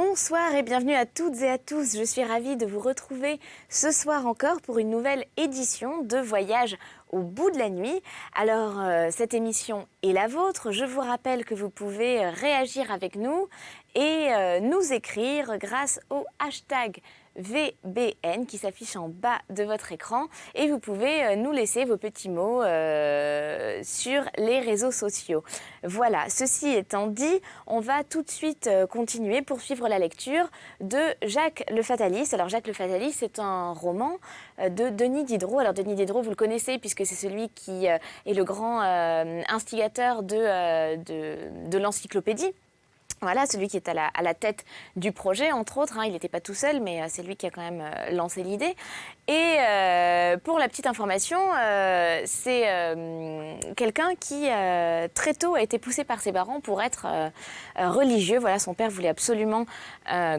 Bonsoir et bienvenue à toutes et à tous. Je suis ravie de vous retrouver ce soir encore pour une nouvelle édition de Voyage au bout de la nuit. Alors, cette émission est la vôtre. Je vous rappelle que vous pouvez réagir avec nous et nous écrire grâce au hashtag VBN qui s'affiche en bas de votre écran. Et vous pouvez nous laisser vos petits mots sur les réseaux sociaux. Voilà, ceci étant dit, on va tout de suite continuer, poursuivre la lecture de Jacques le Fataliste. Alors Jacques le Fataliste, c'est un roman de Denis Diderot. Alors Denis Diderot, vous le connaissez puisque c'est celui qui est le grand instigateur de l'encyclopédie. Voilà, celui qui est à la tête du projet, entre autres. Il n'était pas tout seul, mais c'est lui qui a quand même lancé l'idée. Et pour la petite information, c'est quelqu'un qui, très tôt, a été poussé par ses parents pour être religieux. Voilà, son père voulait absolument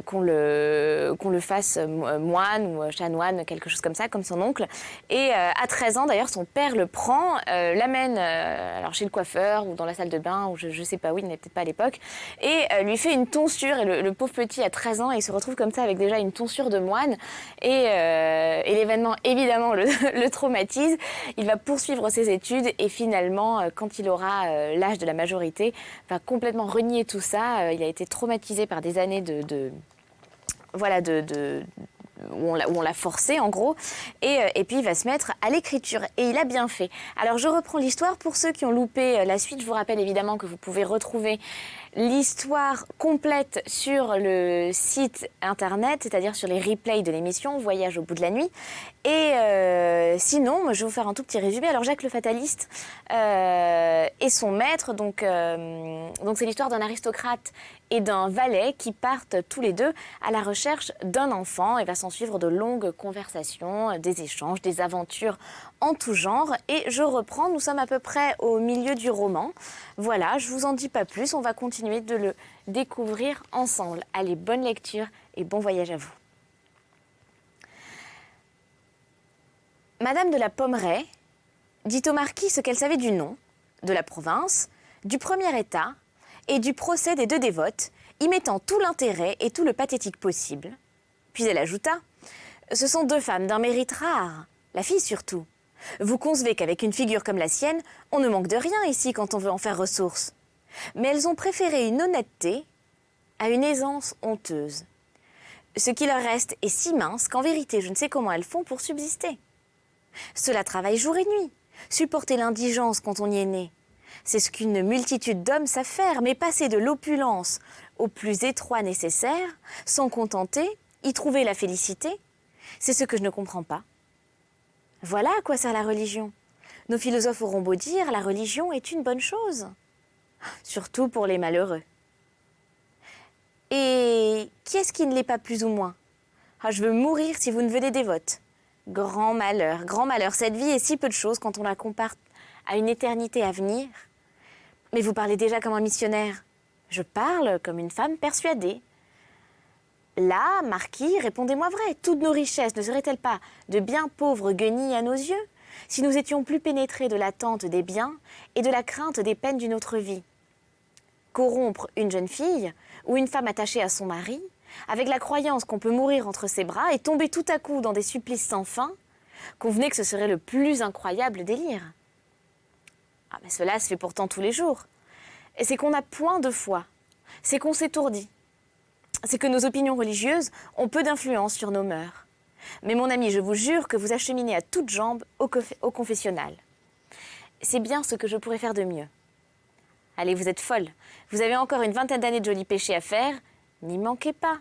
qu'on le fasse moine ou chanoine, quelque chose comme ça, comme son oncle. Et à 13 ans, d'ailleurs, son père le prend, l'amène alors chez le coiffeur ou dans la salle de bain, ou je ne sais pas où, il n'était peut-être pas à l'époque, et lui fait une tonsure. Et le pauvre petit a 13 ans et il se retrouve comme ça avec déjà une tonsure de moine. Et l'événement, évidemment, le traumatise. Il va poursuivre ses études et finalement, quand il aura l'âge de la majorité, va complètement renier tout ça. Il a été traumatisé par des années où on l'a forcé en gros, et puis il va se mettre à l'écriture, et il a bien fait. Alors je reprends l'histoire pour ceux qui ont loupé la suite. Je vous rappelle évidemment que vous pouvez retrouver l'histoire complète sur le site internet, c'est-à-dire sur les replays de l'émission Voyage au bout de la nuit. Et sinon, je vais vous faire un tout petit résumé. Alors Jacques le Fataliste et son maître, donc c'est l'histoire d'un aristocrate et d'un valet qui partent tous les deux à la recherche d'un enfant. Il va s'en suivre de longues conversations, des échanges, des aventures en tout genre. Et je reprends, nous sommes à peu près au milieu du roman. Voilà, je vous en dis pas plus, on va continuer de le découvrir ensemble. Allez, bonne lecture et bon voyage à vous. Madame de la Pommeraye dit au marquis ce qu'elle savait du nom, de la province, du premier état et du procès des deux dévotes, y mettant tout l'intérêt et tout le pathétique possible. Puis elle ajouta « Ce sont deux femmes d'un mérite rare, la fille surtout. Vous concevez qu'avec une figure comme la sienne, on ne manque de rien ici quand on veut en faire ressource. Mais elles ont préféré une honnêteté à une aisance honteuse. Ce qui leur reste est si mince qu'en vérité je ne sais comment elles font pour subsister. Cela travaille jour et nuit, supporter l'indigence quand on y est né. C'est ce qu'une multitude d'hommes savent faire, mais passer de l'opulence au plus étroit nécessaire, sans contenter, y trouver la félicité, c'est ce que je ne comprends pas. Voilà à quoi sert la religion. Nos philosophes auront beau dire, la religion est une bonne chose. Surtout pour les malheureux. Et qui est-ce qui ne l'est pas plus ou moins? Je veux mourir si vous ne venez dévote. Grand malheur, cette vie est si peu de choses quand on la compare à une éternité à venir. Mais vous parlez déjà comme un missionnaire. Je parle comme une femme persuadée. Là, marquis, répondez-moi vrai, toutes nos richesses ne seraient-elles pas de bien pauvres guenilles à nos yeux, si nous étions plus pénétrés de l'attente des biens et de la crainte des peines d'une autre vie? Corrompre une jeune fille ou une femme attachée à son mari, avec la croyance qu'on peut mourir entre ses bras et tomber tout à coup dans des supplices sans fin, convenez que ce serait le plus incroyable délire. Mais cela se fait pourtant tous les jours. Et c'est qu'on n'a point de foi, c'est qu'on s'étourdit. C'est que nos opinions religieuses ont peu d'influence sur nos mœurs. Mais mon ami, je vous jure que vous acheminez à toutes jambes au confessionnal. C'est bien ce que je pourrais faire de mieux. Allez, vous êtes folle. Vous avez encore une vingtaine d'années de jolis péchés à faire. N'y manquez pas.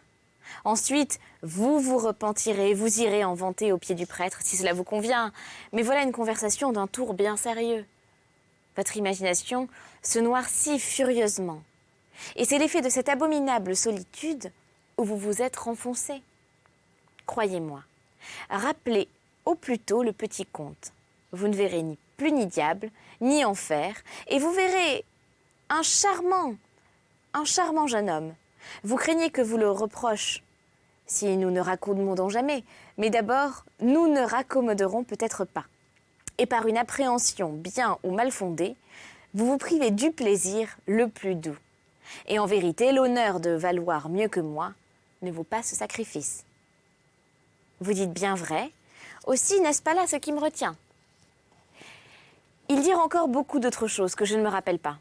Ensuite, vous vous repentirez, vous irez en vanter au pied du prêtre, si cela vous convient. Mais voilà une conversation d'un tour bien sérieux. Votre imagination se noircit furieusement. Et c'est l'effet de cette abominable solitude où vous vous êtes renfoncé. Croyez-moi, rappelez au plus tôt le petit conte. Vous ne verrez ni plus ni diable, ni enfer, et vous verrez un charmant jeune homme. Vous craignez que vous le reproche, si nous ne raccommodons jamais, mais d'abord, nous ne raccommoderons peut-être pas. Et par une appréhension bien ou mal fondée, vous vous privez du plaisir le plus doux. Et en vérité, l'honneur de valoir mieux que moi ne vaut pas ce sacrifice. Vous dites bien vrai. Aussi, n'est-ce pas là ce qui me retient? Ils dirent encore beaucoup d'autres choses que je ne me rappelle pas.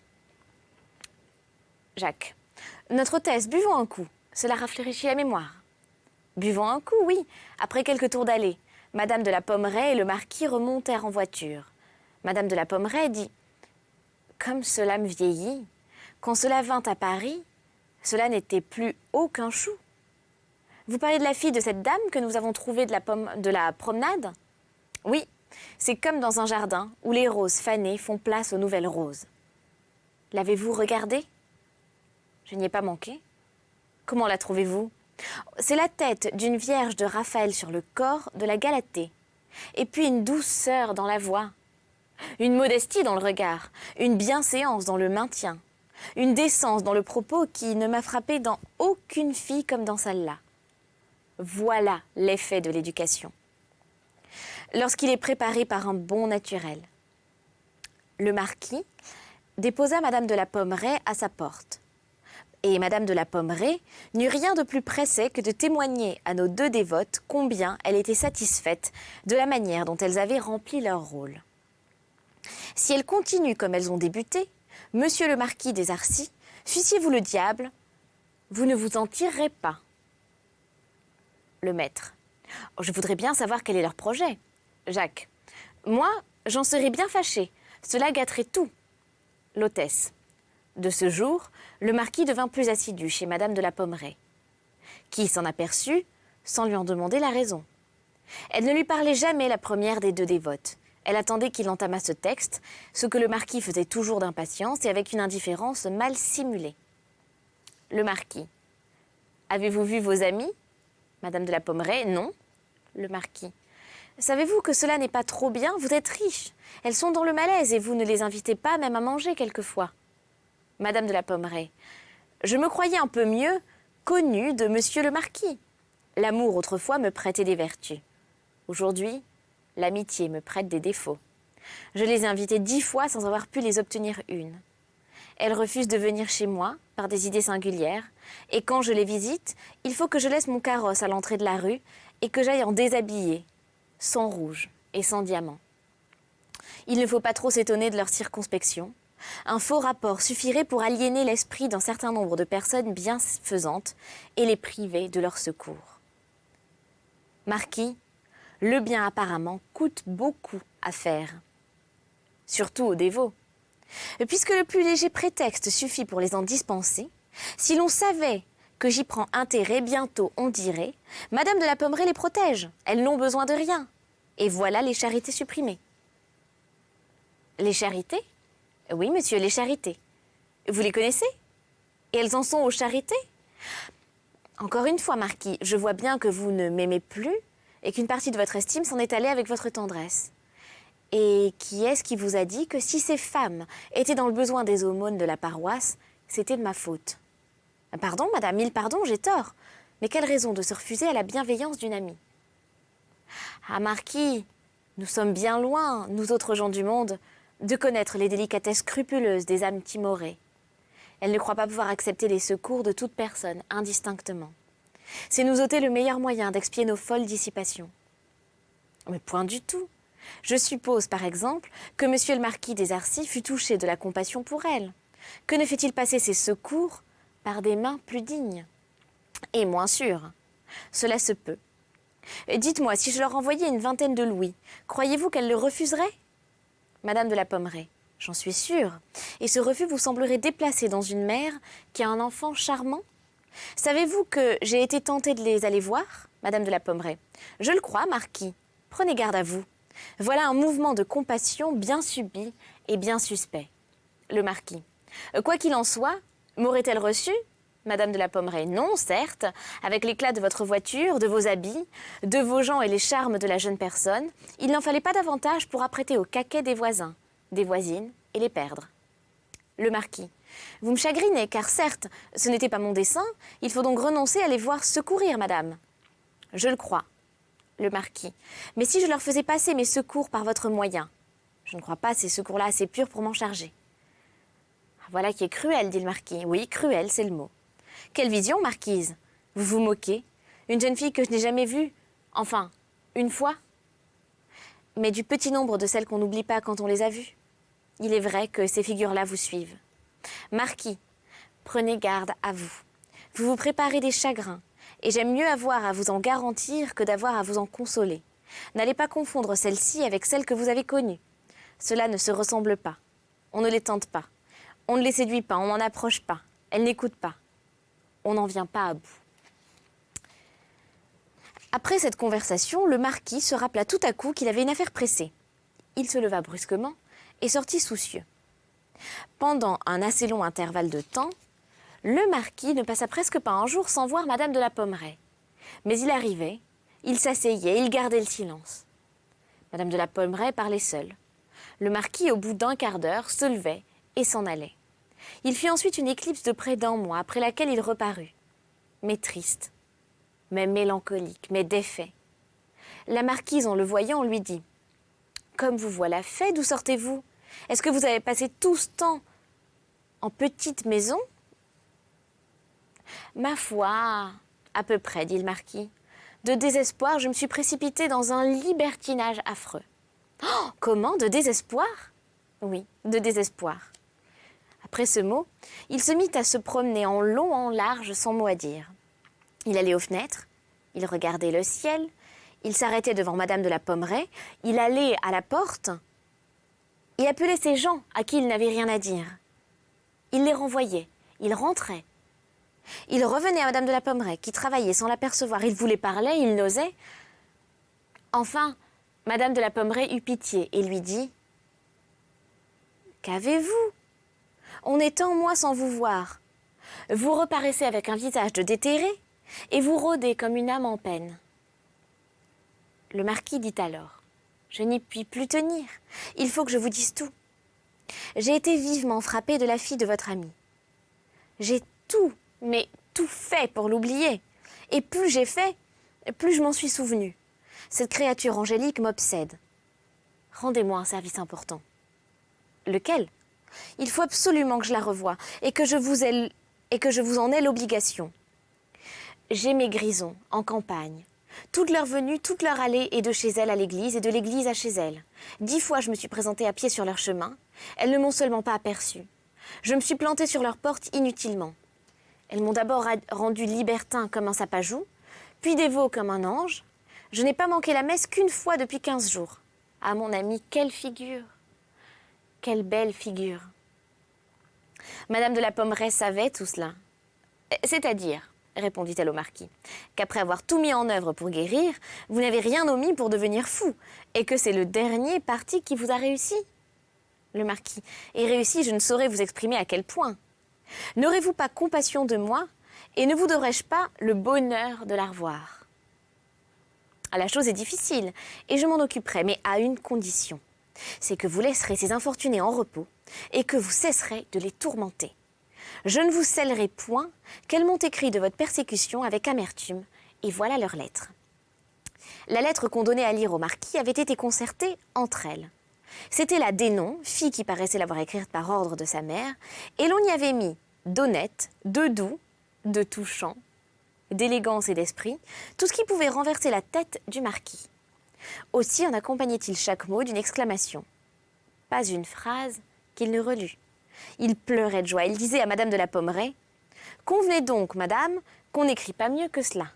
Jacques. Notre hôtesse, buvons un coup. Cela rafraîchit la mémoire. Buvons un coup, oui. Après quelques tours d'allée, Madame de la Pommeraye et le marquis remontèrent en voiture. Madame de la Pommeraye dit « Comme cela me vieillit. Quand cela vint à Paris, cela n'était plus haut qu'un chou. » Vous parlez de la fille de cette dame que nous avons trouvée de la promenade? Oui, c'est comme dans un jardin où les roses fanées font place aux nouvelles roses. L'avez-vous regardée? Je n'y ai pas manqué. Comment la trouvez-vous? C'est la tête d'une vierge de Raphaël sur le corps de la Galatée. Et puis une douceur dans la voix, une modestie dans le regard, une bienséance dans le maintien, une décence dans le propos qui ne m'a frappé dans aucune fille comme dans celle-là. Voilà l'effet de l'éducation. Lorsqu'il est préparé par un bon naturel. Le marquis déposa Madame de la Pommeraye à sa porte. Et Madame de la Pommeraye n'eut rien de plus pressé que de témoigner à nos deux dévotes combien elle était satisfaite de la manière dont elles avaient rempli leur rôle. Si elles continuent comme elles ont débuté, Monsieur le marquis des Arcis, fussiez-vous le diable, vous ne vous en tirerez pas. Le maître. Oh, je voudrais bien savoir quel est leur projet. Jacques. Moi, j'en serais bien fâchée. Cela gâterait tout. L'hôtesse. De ce jour, le marquis devint plus assidu chez Madame de la Pommeraye, qui s'en aperçut sans lui en demander la raison. Elle ne lui parlait jamais la première des deux dévotes. Elle attendait qu'il entamât ce texte, ce que le marquis faisait toujours d'impatience et avec une indifférence mal simulée. Le marquis. Avez-vous vu vos amis? Madame de la Pommeraye, non. Le marquis. Savez-vous que cela n'est pas trop bien? Vous êtes riche. Elles sont dans le malaise et vous ne les invitez pas même à manger quelquefois. Madame de la Pommeraye. Je me croyais un peu mieux connue de monsieur le marquis. L'amour autrefois me prêtait des vertus. Aujourd'hui, l'amitié me prête des défauts. Je les ai invitées 10 fois sans avoir pu les obtenir une. Elles refusent de venir chez moi par des idées singulières, et quand je les visite, il faut que je laisse mon carrosse à l'entrée de la rue et que j'aille en déshabillé, sans rouge et sans diamant. Il ne faut pas trop s'étonner de leur circonspection. Un faux rapport suffirait pour aliéner l'esprit d'un certain nombre de personnes bienfaisantes et les priver de leur secours. Marquis, le bien apparemment coûte beaucoup à faire, surtout aux dévots. Puisque le plus léger prétexte suffit pour les en dispenser, si l'on savait que j'y prends intérêt, bientôt on dirait « Madame de la Pommeraye les protège, elles n'ont besoin de rien. » Et voilà les charités supprimées. Les charités? Oui, monsieur, les charités. Vous les connaissez? Et elles en sont aux charités? Encore une fois, marquis, je vois bien que vous ne m'aimez plus et qu'une partie de votre estime s'en est allée avec votre tendresse. Et qui est-ce qui vous a dit que si ces femmes étaient dans le besoin des aumônes de la paroisse, c'était de ma faute? Pardon, madame, 1000 pardons, j'ai tort. Mais quelle raison de se refuser à la bienveillance d'une amie? Ah, marquis, nous sommes bien loin, nous autres gens du monde, de connaître les délicatesses scrupuleuses des âmes timorées. Elles ne croient pas pouvoir accepter les secours de toute personne, indistinctement. C'est nous ôter le meilleur moyen d'expier nos folles dissipations. Mais point du tout. Je suppose, par exemple, que monsieur le marquis des Arcis fut touché de la compassion pour elle. Que ne fait-il passer ses secours par des mains plus dignes et moins sûres? Cela se peut. Dites-moi, si je leur envoyais une vingtaine de louis, croyez-vous qu'elle le refuserait? Madame de la Pommeraye, j'en suis sûre. Et ce refus vous semblerait déplacé dans une mère qui a un enfant charmant? Savez-vous que j'ai été tentée de les aller voir, Madame de la Pommeraye? Je le crois, marquis. Prenez garde à vous. Voilà un mouvement de compassion bien subi et bien suspect. Le marquis. Quoi qu'il en soit, m'aurait-elle reçu? Madame de la Pommeraye, non, certes, avec l'éclat de votre voiture, de vos habits, de vos gens et les charmes de la jeune personne, il n'en fallait pas davantage pour apprêter au caquet des voisins, des voisines et les perdre. Le marquis. Vous me chagrinez, car certes, ce n'était pas mon dessein, il faut donc renoncer à les voir secourir, madame. Je le crois. Le marquis. Mais si je leur faisais passer mes secours par votre moyen, je ne crois pas ces secours-là assez purs pour m'en charger. Voilà qui est cruel, dit le marquis. Oui, cruel, c'est le mot. Quelle vision, marquise? Vous vous moquez? Une jeune fille que je n'ai jamais vue? Enfin, une fois? Mais du petit nombre de celles qu'on n'oublie pas quand on les a vues. Il est vrai que ces figures-là vous suivent. Marquis, prenez garde à vous. Vous vous préparez des chagrins, et j'aime mieux avoir à vous en garantir que d'avoir à vous en consoler. N'allez pas confondre celle-ci avec celle que vous avez connue. Cela ne se ressemble pas. On ne les tente pas. On ne les séduit pas, on n'en approche pas. Elles n'écoutent pas. On n'en vient pas à bout. Après cette conversation, le marquis se rappela tout à coup qu'il avait une affaire pressée. Il se leva brusquement et sortit soucieux. Pendant un assez long intervalle de temps, le marquis ne passa presque pas un jour sans voir Madame de la Pommeraye. Mais il arrivait, il s'asseyait, il gardait le silence. Madame de la Pommeraye parlait seule. Le marquis, au bout d'un quart d'heure, se levait et s'en allait. Il fit ensuite une éclipse de près d'un mois, après laquelle il reparut. Mais triste, mais mélancolique, mais défait. La marquise, en le voyant, lui dit « Comme vous voilà fait, d'où sortez-vous? Est-ce que vous avez passé tout ce temps en petite maison ?»« Ma foi, à peu près, dit le marquis. De désespoir, je me suis précipité dans un libertinage affreux. »« Oh, comment, de désespoir ?»« Oui, de désespoir. » Après ce mot, il se mit à se promener en long, en large, sans mot à dire. Il allait aux fenêtres, il regardait le ciel, il s'arrêtait devant Madame de la Pommeraye, il allait à la porte et appelait ces gens à qui il n'avait rien à dire. Il les renvoyait, il rentrait. Il revenait à Madame de la Pommeraye qui travaillait sans l'apercevoir. Il voulait parler, il n'osait. Enfin, Madame de la Pommeraye eut pitié et lui dit « Qu'avez-vous? On est un mois sans vous voir. Vous reparaissez avec un visage de déterré et vous rôdez comme une âme en peine. » Le marquis dit alors « Je n'y puis plus tenir. Il faut que je vous dise tout. J'ai été vivement frappé de la fille de votre ami. J'ai tout, mais tout fait pour l'oublier. Et plus j'ai fait, plus je m'en suis souvenu. Cette créature angélique m'obsède. Rendez-moi un service important. »« Lequel ? Il faut absolument que je la revoie et que je vous en ai l'obligation. J'ai mes grisons en campagne. Toute leur venue, toute leur allée est de chez elle à l'église et de l'église à chez elle. 10 fois je me suis présentée à pied sur leur chemin. Elles ne m'ont seulement pas aperçue. Je me suis plantée sur leur porte inutilement. Elles m'ont d'abord rendu libertin comme un sapajou, puis dévot comme un ange. Je n'ai pas manqué la messe qu'une fois depuis 15 jours. Ah mon ami, quelle figure! Quelle belle figure! Madame de la Pommeraye savait tout cela. C'est-à-dire, répondit-elle au marquis, qu'après avoir tout mis en œuvre pour guérir, vous n'avez rien omis pour devenir fou, et que c'est le dernier parti qui vous a réussi. Le marquis, et réussi, je ne saurais vous exprimer à quel point. N'aurez-vous pas compassion de moi, et ne vous devrais-je pas le bonheur de la revoir? La chose est difficile, et je m'en occuperai, mais à une condition. C'est que vous laisserez ces infortunés en repos et que vous cesserez de les tourmenter. Je ne vous scellerai point qu'elles m'ont écrit de votre persécution avec amertume, et voilà leur lettre. La lettre qu'on donnait à lire au marquis avait été concertée entre elles. C'était la Dénon, fille qui paraissait l'avoir écrite par ordre de sa mère, et l'on y avait mis d'honnête, de doux, de touchant, d'élégance et d'esprit, tout ce qui pouvait renverser la tête du marquis. Aussi en accompagnait-il chaque mot d'une exclamation. Pas une phrase qu'il ne relut. Il pleurait de joie. Il disait à Madame de la Pommeraye « Convenez donc, madame, qu'on n'écrit pas mieux que cela. »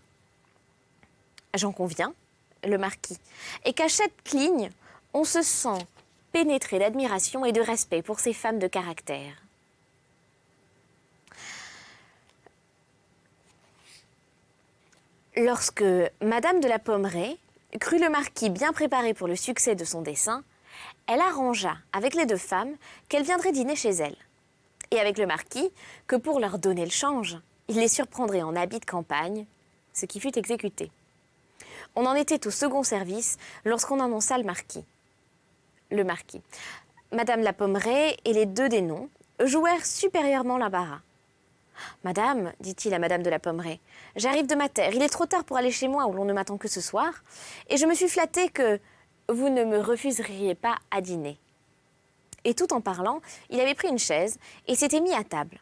J'en conviens, le marquis, et qu'à chaque ligne, on se sent pénétré d'admiration et de respect pour ces femmes de caractère. Lorsque Madame de la Pommeraye crut le marquis bien préparé pour le succès de son dessein, elle arrangea avec les 2 femmes qu'elles viendraient dîner chez elle, et avec le marquis que pour leur donner le change, il les surprendrait en habit de campagne, ce qui fut exécuté. On en était au second service lorsqu'on annonça le marquis. Le marquis. Madame la Pommeraye et les 2 Dénon jouèrent supérieurement l'embarras. « Madame, dit-il à Madame de la Pommeraye, j'arrive de ma terre, il est trop tard pour aller chez moi où l'on ne m'attend que ce soir, et je me suis flattée que vous ne me refuseriez pas à dîner. » Et tout en parlant, il avait pris une chaise et s'était mis à table.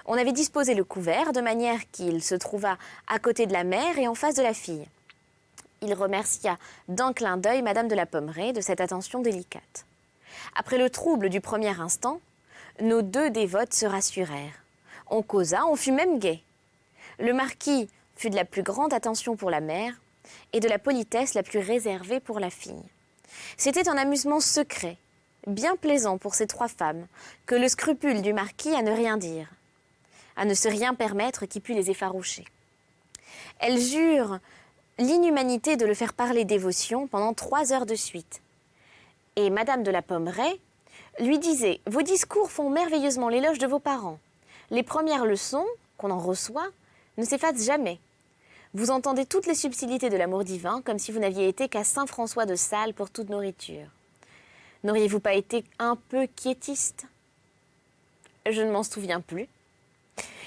On avait disposé le couvert de manière qu'il se trouvât à côté de la mère et en face de la fille. Il remercia d'un clin d'œil Madame de la Pommeraye de cette attention délicate. Après le trouble du premier instant, nos deux dévotes se rassurèrent. On causa, on fut même gai. Le marquis fut de la plus grande attention pour la mère et de la politesse la plus réservée pour la fille. C'était un amusement secret, bien plaisant pour ces trois femmes, que le scrupule du marquis à ne rien dire, à ne se rien permettre qui pût les effaroucher. Elles jurent l'inhumanité de le faire parler dévotion pendant 3 heures de suite. Et Madame de la Pommeraye lui disait « Vos discours font merveilleusement l'éloge de vos parents. Les premières leçons qu'on en reçoit ne s'effacent jamais. Vous entendez toutes les subtilités de l'amour divin comme si vous n'aviez été qu'à Saint-François de Sales pour toute nourriture. N'auriez-vous pas été un peu quiétiste ?» Je ne m'en souviens plus.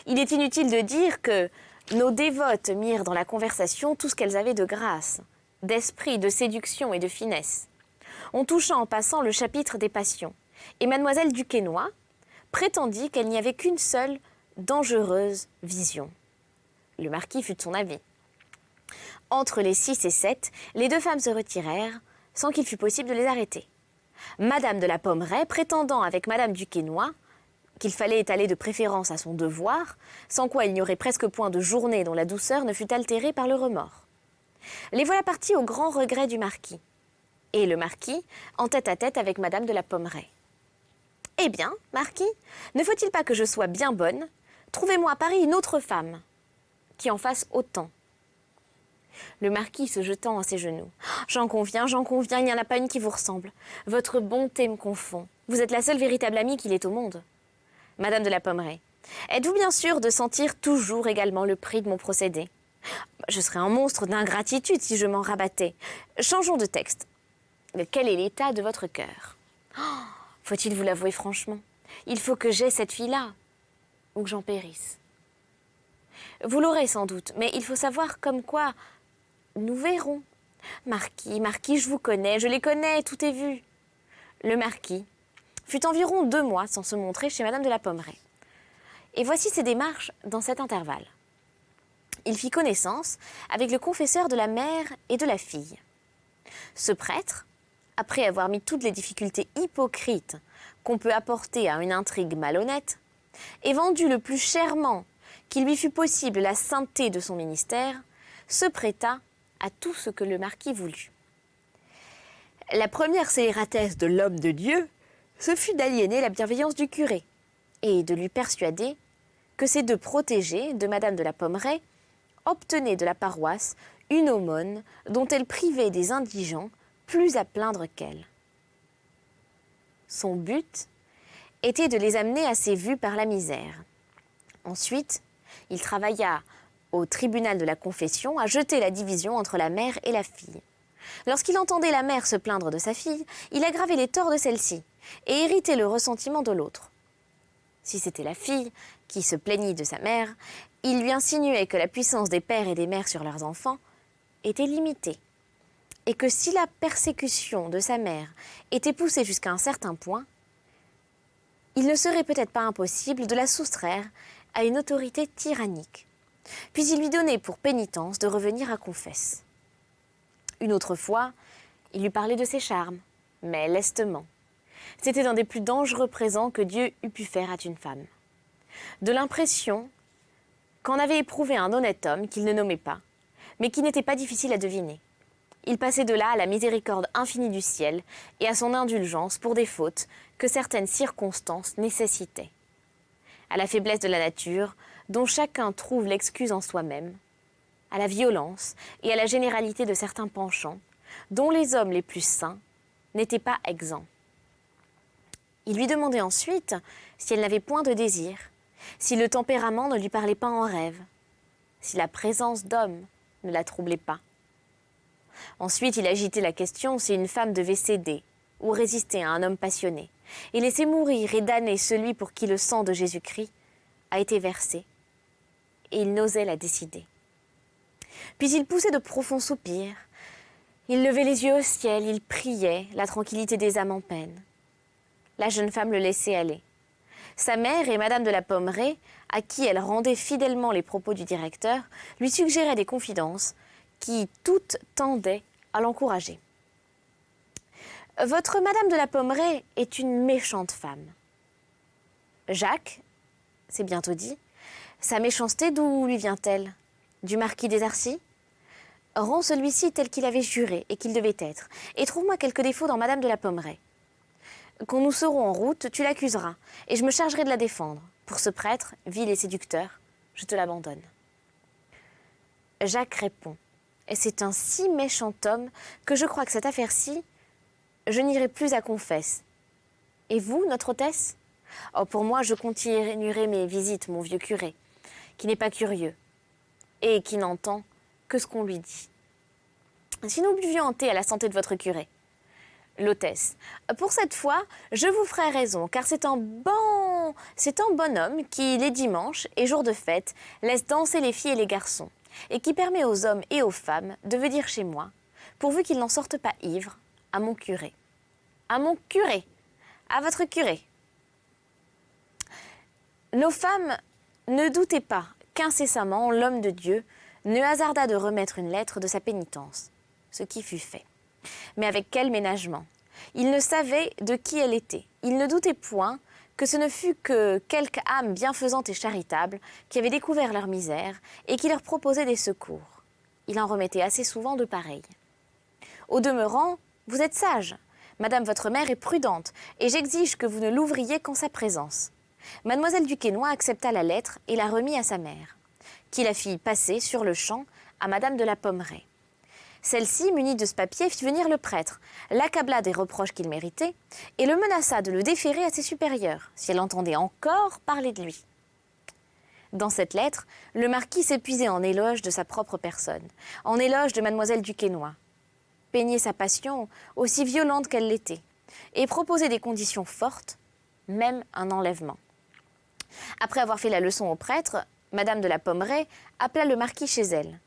Il est inutile de dire que nos dévotes mirent dans la conversation tout ce qu'elles avaient de grâce, d'esprit, de séduction et de finesse. On toucha en passant le chapitre des passions, et mademoiselle Duquesnoy prétendit qu'elle n'y avait qu'une seule dangereuse vision. Le marquis fut de son avis. Entre les 6 et 7, les deux femmes se retirèrent sans qu'il fût possible de les arrêter. Madame de la Pommeraye prétendant avec Madame Duquesnoy qu'il fallait étaler de préférence à son devoir, sans quoi il n'y aurait presque point de journée dont la douceur ne fût altérée par le remords. Les voilà partis au grand regret du marquis. Et le marquis en tête-à-tête avec Madame de la Pommeraye. « Eh bien, marquis, ne faut-il pas que je sois bien bonne? Trouvez-moi à Paris une autre femme qui en fasse autant. » Le marquis se jetant à ses genoux. « J'en conviens, il n'y en a pas une qui vous ressemble. Votre bonté me confond. Vous êtes la seule véritable amie qu'il ait au monde. » Madame de la Pommeraye, êtes-vous bien sûre de sentir toujours également le prix de mon procédé? Je serais un monstre d'ingratitude si je m'en rabattais. Changeons de texte. Quel est l'état de votre cœur? Faut-il vous l'avouer franchement? Il faut que j'aie cette fille-là, ou que j'en périsse. Vous l'aurez sans doute, mais il faut savoir comme quoi nous verrons. Marquis, je vous connais, je les connais, tout est vu. Le marquis fut environ 2 mois sans se montrer chez Madame de la Pommeraye. Et voici ses démarches dans cet intervalle. Il fit connaissance avec le confesseur de la mère et de la fille. Ce prêtre, après avoir mis toutes les difficultés hypocrites qu'on peut apporter à une intrigue malhonnête, et vendu le plus chèrement qu'il lui fut possible la sainteté de son ministère, se prêta à tout ce que le marquis voulut. La première scélératesse de l'homme de Dieu, ce fut d'aliéner la bienveillance du curé et de lui persuader que ces 2 protégés de Madame de la Pommeraye obtenaient de la paroisse une aumône dont elle privait des indigents plus à plaindre qu'elle. Son but était de les amener à ses vues par la misère. Ensuite, il travailla au tribunal de la confession à jeter la division entre la mère et la fille. Lorsqu'il entendait la mère se plaindre de sa fille, il aggravait les torts de celle-ci et irritait le ressentiment de l'autre. Si c'était la fille qui se plaignit de sa mère, il lui insinuait que la puissance des pères et des mères sur leurs enfants était limitée et que si la persécution de sa mère était poussée jusqu'à un certain point, il ne serait peut-être pas impossible de la soustraire à une autorité tyrannique. Puis il lui donnait pour pénitence de revenir à confesse. Une autre fois, il lui parlait de ses charmes, mais lestement. C'était un des plus dangereux présents que Dieu eût pu faire à une femme. De l'impression qu'en avait éprouvé un honnête homme qu'il ne nommait pas, mais qui n'était pas difficile à deviner. Il passait de là à la miséricorde infinie du ciel et à son indulgence pour des fautes que certaines circonstances nécessitaient. À la faiblesse de la nature, dont chacun trouve l'excuse en soi-même, à la violence et à la généralité de certains penchants, dont les hommes les plus saints n'étaient pas exempts. Il lui demandait ensuite si elle n'avait point de désir, si le tempérament ne lui parlait pas en rêve, si la présence d'hommes ne la troublait pas. Ensuite, il agitait la question si une femme devait céder ou résister à un homme passionné, et laisser mourir et damner celui pour qui le sang de Jésus-Christ a été versé, et il n'osait la décider. Puis il poussait de profonds soupirs, il levait les yeux au ciel, il priait, la tranquillité des âmes en peine. La jeune femme le laissait aller. Sa mère et Madame de la Pommeraye, à qui elle rendait fidèlement les propos du directeur, lui suggéraient des confidences qui toutes tendaient à l'encourager. « Votre Madame de la Pommeraye est une méchante femme. » Jacques, c'est bientôt dit, sa méchanceté d'où lui vient-elle? Du marquis des Arcis? Rends celui-ci tel qu'il avait juré et qu'il devait être, et trouve-moi quelques défauts dans Madame de la Pommeraye. Quand nous serons en route, tu l'accuseras, et je me chargerai de la défendre. Pour ce prêtre, vil et séducteur, je te l'abandonne. Jacques répond, et c'est un si méchant homme que je crois que cette affaire-ci, je n'irai plus à confesse. Et vous, notre hôtesse? Oh, pour moi, je continuerai mes visites, mon vieux curé, qui n'est pas curieux, et qui n'entend que ce qu'on lui dit. Si nous buvions un thé à la santé de votre curé. L'hôtesse. Pour cette fois, je vous ferai raison, car c'est un bon homme qui, les dimanches et jours de fête, laisse danser les filles et les garçons, et qui permet aux hommes et aux femmes de venir chez moi, pourvu qu'ils n'en sortent pas ivres, à mon curé. À mon curé, à votre curé. Nos femmes ne doutaient pas qu'incessamment l'homme de Dieu ne hasarda de remettre une lettre de sa pénitence, ce qui fut fait. Mais avec quel ménagement! Il ne savait de qui elle était. Il ne doutait point que ce ne fût que quelque âme bienfaisante et charitable qui avait découvert leur misère et qui leur proposait des secours. Il en remettait assez souvent de pareils. Au demeurant, vous êtes sage. Madame votre mère est prudente, et j'exige que vous ne l'ouvriez qu'en sa présence. Mademoiselle du Quesnoy accepta la lettre et la remit à sa mère, qui la fit passer sur le champ à Madame de la Pommeraye. Celle-ci, munie de ce papier, fit venir le prêtre, l'accabla des reproches qu'il méritait et le menaça de le déférer à ses supérieurs, si elle entendait encore parler de lui. Dans cette lettre, le marquis s'épuisait en éloges de sa propre personne, en éloges de Mademoiselle du Quesnoy, peignait sa passion aussi violente qu'elle l'était, et proposait des conditions fortes, même un enlèvement. Après avoir fait la leçon au prêtre, Madame de la Pommeraye appela le marquis chez elle,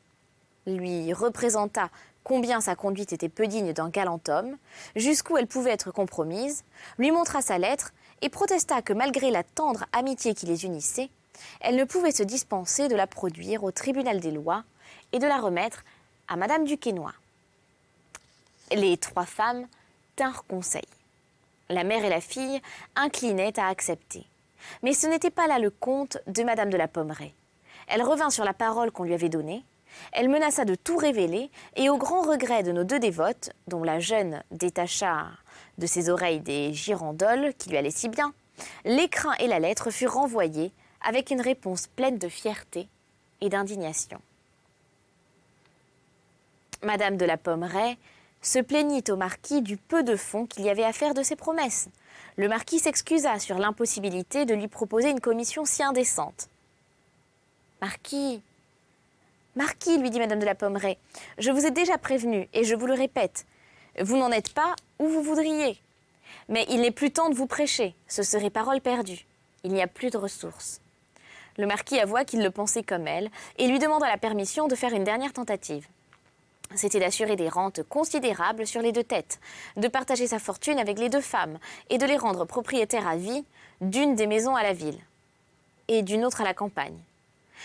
lui représenta combien sa conduite était peu digne d'un galant homme, jusqu'où elle pouvait être compromise, lui montra sa lettre et protesta que malgré la tendre amitié qui les unissait, elle ne pouvait se dispenser de la produire au tribunal des lois et de la remettre à Madame du Quesnoy. Les trois femmes tinrent conseil. La mère et la fille inclinaient à accepter. Mais ce n'était pas là le compte de Madame de la Pommeraye. Elle revint sur la parole qu'on lui avait donnée. Elle menaça de tout révéler, et au grand regret de nos deux dévotes, dont la jeune détacha de ses oreilles des girandoles qui lui allaient si bien, l'écrin et la lettre furent renvoyés avec une réponse pleine de fierté et d'indignation. Madame de la Pommeraye se plaignit au marquis du peu de fonds qu'il y avait à faire de ses promesses. Le marquis s'excusa sur l'impossibilité de lui proposer une commission si indécente. « Marquis, lui dit Madame de la Pommeraye, je vous ai déjà prévenu, et je vous le répète, vous n'en êtes pas où vous voudriez. Mais il n'est plus temps de vous prêcher, ce serait parole perdue. Il n'y a plus de ressources. » Le marquis avoua qu'il le pensait comme elle, et lui demanda la permission de faire une dernière tentative. C'était d'assurer des rentes considérables sur les deux têtes, de partager sa fortune avec les deux femmes, et de les rendre propriétaires à vie d'une des maisons à la ville, et d'une autre à la campagne.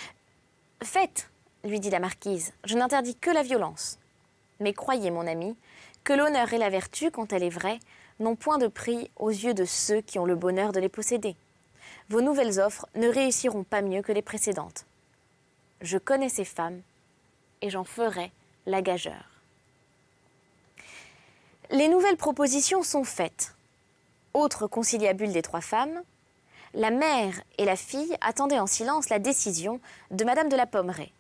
« Faites !» lui dit la marquise, « je n'interdis que la violence. Mais croyez, mon ami, que l'honneur et la vertu, quand elle est vraie, n'ont point de prix aux yeux de ceux qui ont le bonheur de les posséder. Vos nouvelles offres ne réussiront pas mieux que les précédentes. Je connais ces femmes, et j'en ferai la gageure. » Les nouvelles propositions sont faites. Autre conciliabule des trois femmes, la mère et la fille attendaient en silence la décision de Madame de la Pommeraye.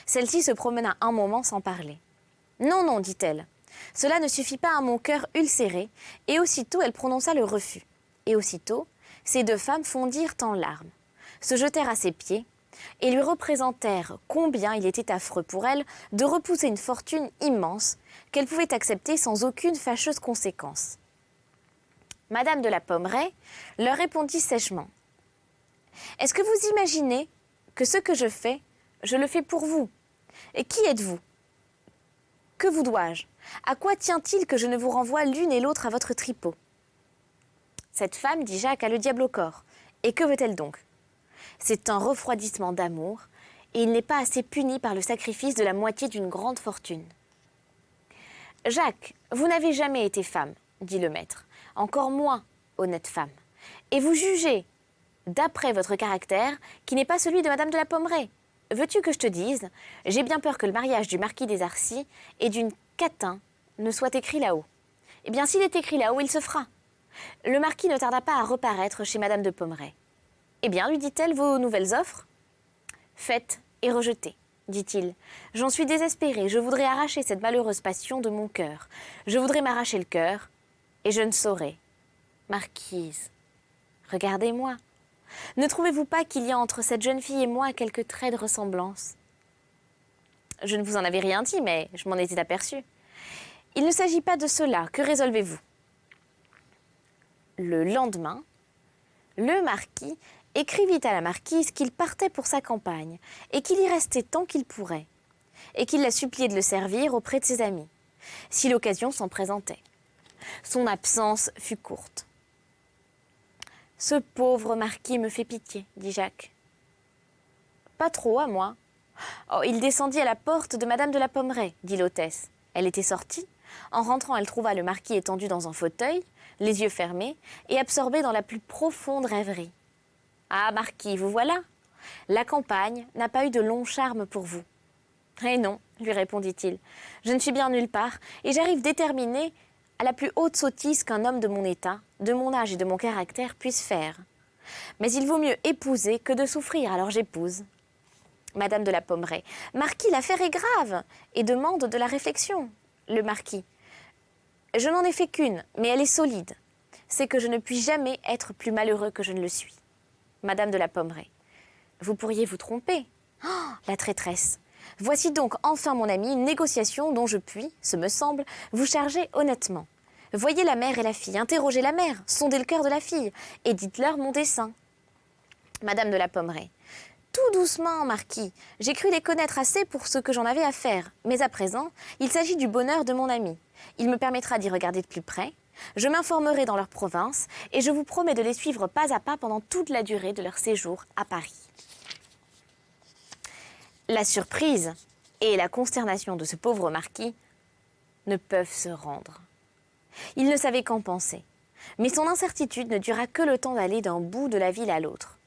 Celle-ci se promena un moment sans parler. « Non, non, dit-elle, cela ne suffit pas à mon cœur ulcéré, et aussitôt elle prononça le refus. Et aussitôt, ces deux femmes fondirent en larmes, se jetèrent à ses pieds, et lui représentèrent combien il était affreux pour elle de repousser une fortune immense qu'elle pouvait accepter sans aucune fâcheuse conséquence. Madame de la Pommeraye leur répondit sèchement. « Est-ce que vous imaginez que ce que je fais, je le fais pour vous? Et qui êtes-vous? Que vous dois-je? À quoi tient-il que je ne vous renvoie l'une et l'autre à votre tripot ?» Cette femme, dit Jacques, a le diable au corps, Et que veut-elle donc? C'est un refroidissement d'amour, et il n'est pas assez puni par le sacrifice de la moitié d'une grande fortune. « Jacques, vous n'avez jamais été femme, dit le maître, encore moins honnête femme. Et vous jugez, d'après votre caractère, qui n'est pas celui de Madame de la Pommeraye. Veux-tu que je te dise, j'ai bien peur que le mariage du marquis des Arcis et d'une Catin ne soit écrit là-haut. Eh bien, s'il est écrit là-haut, il se fera. Le marquis ne tarda pas à reparaître chez Madame de Pommeraye. Eh bien, lui dit-elle, vos nouvelles offres? Faites et rejetez, dit-il. J'en suis désespéré, je voudrais arracher cette malheureuse passion de mon cœur. Je voudrais m'arracher le cœur, et je ne saurais. Marquise, regardez-moi. Ne trouvez-vous pas qu'il y a entre cette jeune fille et moi quelques traits de ressemblance? Je ne vous en avais rien dit, mais je m'en étais aperçue. Il ne s'agit pas de cela, que résolvez-vous? Le lendemain, le marquis écrivit à la marquise qu'il partait pour sa campagne et qu'il y restait tant qu'il pourrait, et qu'il la suppliait de le servir auprès de ses amis, si l'occasion s'en présentait. Son absence fut courte. « Ce pauvre marquis me fait pitié, dit Jacques. Pas trop à moi. Oh, il descendit à la porte de Madame de la Pommeraye, dit l'hôtesse. Elle était sortie. En rentrant, elle trouva le marquis étendu dans un fauteuil, les yeux fermés et absorbé dans la plus profonde rêverie. Ah, marquis, vous voilà. La campagne n'a pas eu de long charme pour vous. Eh non, lui répondit-il. Je ne suis bien nulle part et j'arrive déterminé à la plus haute sottise qu'un homme de mon état, de mon âge et de mon caractère puisse faire. Mais il vaut mieux épouser que de souffrir, alors j'épouse. Madame de la Pommeraye. Marquis, l'affaire est grave et demande de la réflexion. Le marquis. Je n'en ai fait qu'une, mais elle est solide. C'est que je ne puis jamais être plus malheureux que je ne le suis. Madame de la Pommeraye. Vous pourriez vous tromper. Oh, la traîtresse. Voici donc enfin, mon ami, une négociation dont je puis, ce me semble, vous charger honnêtement. Voyez la mère et la fille, interrogez la mère, sondez le cœur de la fille, et dites-leur mon dessein. Madame de la Pommeraye. Tout doucement, marquis. J'ai cru les connaître assez pour ce que j'en avais à faire. Mais à présent, il s'agit du bonheur de mon ami. Il me permettra d'y regarder de plus près. Je m'informerai dans leur province et je vous promets de les suivre pas à pas pendant toute la durée de leur séjour à Paris. La surprise et la consternation de ce pauvre marquis ne peuvent se rendre. Il ne savait qu'en penser. Mais son incertitude ne dura que le temps d'aller d'un bout de la ville à l'autre.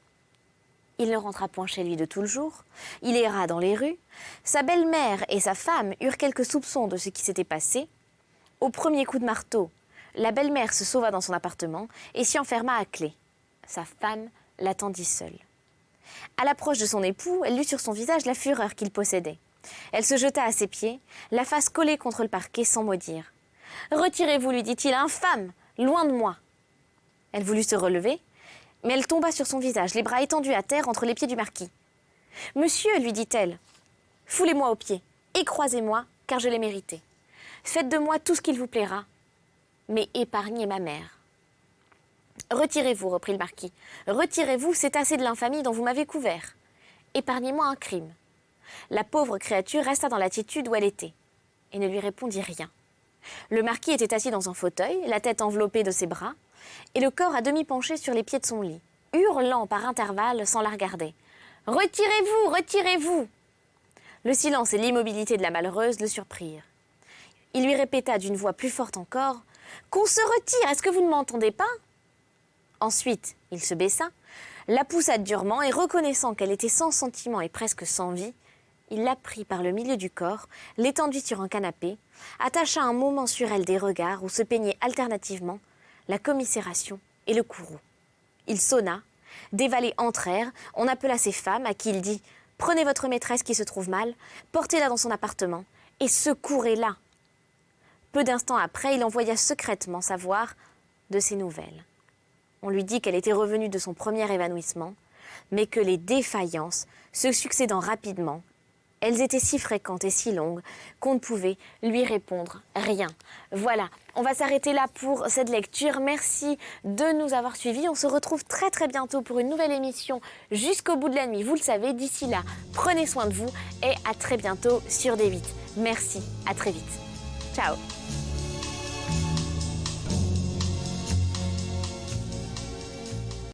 Il ne rentra point chez lui de tout le jour, il erra dans les rues, sa belle-mère et sa femme eurent quelques soupçons de ce qui s'était passé. Au premier coup de marteau, la belle-mère se sauva dans son appartement et s'y enferma à clé. Sa femme l'attendit seule. À l'approche de son époux, elle lut sur son visage la fureur qu'il possédait. Elle se jeta à ses pieds, la face collée contre le parquet sans mot dire. « Retirez-vous, lui dit-il, infâme, loin de moi !» Elle voulut se relever, mais elle tomba sur son visage, les bras étendus à terre entre les pieds du marquis. « Monsieur, lui dit-elle, foulez-moi aux pieds, écrasez-moi, car je l'ai mérité. Faites de moi tout ce qu'il vous plaira, mais épargnez ma mère. » « Retirez-vous, reprit le marquis. « Retirez-vous, c'est assez de l'infamie dont vous m'avez couvert. Épargnez-moi un crime. » La pauvre créature resta dans l'attitude où elle était et ne lui répondit rien. Le marquis était assis dans un fauteuil, la tête enveloppée de ses bras, et le corps à demi penché sur les pieds de son lit, hurlant par intervalles sans la regarder. « Retirez-vous, retirez-vous » Le silence et l'immobilité de la malheureuse le surprirent. Il lui répéta d'une voix plus forte encore « Qu'on se retire, est-ce que vous ne m'entendez pas ?» Ensuite, il se baissa, la poussa durement et reconnaissant qu'elle était sans sentiment et presque sans vie, il la prit par le milieu du corps, l'étendit sur un canapé, attacha un moment sur elle des regards où se peignaient alternativement la commisération et le courroux. Il sonna, des valets entrèrent, on appela ses femmes à qui il dit « Prenez votre maîtresse qui se trouve mal, portez-la dans son appartement et secourez-la ». Peu d'instants après, il envoya secrètement savoir de ses nouvelles. On lui dit qu'elle était revenue de son premier évanouissement, mais que les défaillances, se succédant rapidement, elles étaient si fréquentes et si longues qu'on ne pouvait lui répondre rien. Voilà, on va s'arrêter là pour cette lecture. Merci de nous avoir suivis. On se retrouve très très bientôt pour une nouvelle émission jusqu'au bout de la nuit. Vous le savez, d'ici là, prenez soin de vous et à très bientôt sur D8. Merci, à très vite. Ciao.